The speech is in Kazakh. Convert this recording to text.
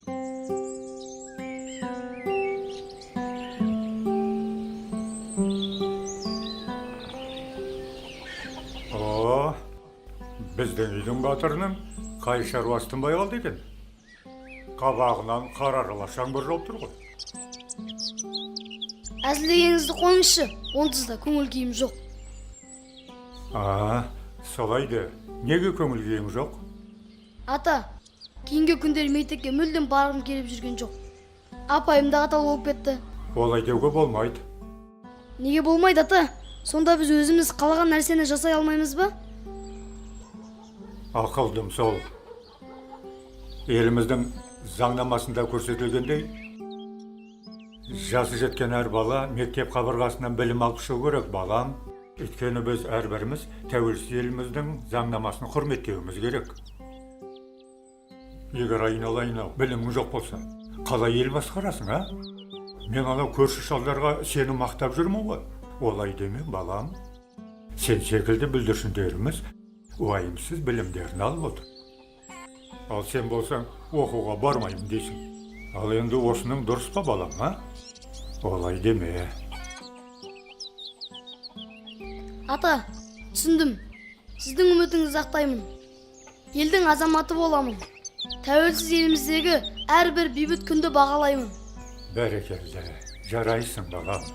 О, біздің үйдің батырының қай шаруасы тынбай қалды екен. Қабағынан қара аралашаң бір жауып тұр ғой. Әзілдегеніңізді қойыңызшы, онсыз да көңіл күйім жоқ. Солай де, неге көңіл күйің жоқ? Ата, кейінгі күндері мектепке мүлдем барғым келіп жүрген жоқ. Апайым да қатал болып кетті. Олай деуге болмайды. Неге болмайды, ата? Сонда біз өзіміз қалаған нәрсені жасай алмаймыз ба? Ақылдым сол. Еліміздің заңнамасында көрсетілгендей, жасы жеткен әр бала мектеп қабырғасынан білім алып шығу керек, балам. Өйткені біз әрбіріміз тәуелсіз еліміздің заңнамасын құрметтеуіміз керек. Егер айналайын білімің жоқ болса, қалай ел басқарасың, а? Мен анау көрші шалдарға сені мақтап жүрмін ғой. Олай деме, балам. Сен секілді бүлдіршіндеріміз уайымсыз білімдерін алып отыр. Ал сен болсаң, оқуға бармаймын дейсің. Ал енді осының дұрыс па, балам, а? Олай деме. Ата, түсіндім. Сіздің үмітіңізді ақтаймын. Елдің азаматы боламын. Тәуелсіз еліміздегі әрбір бейбіт күнді бағалаймын. Бәрекелді, жарайсың, балам.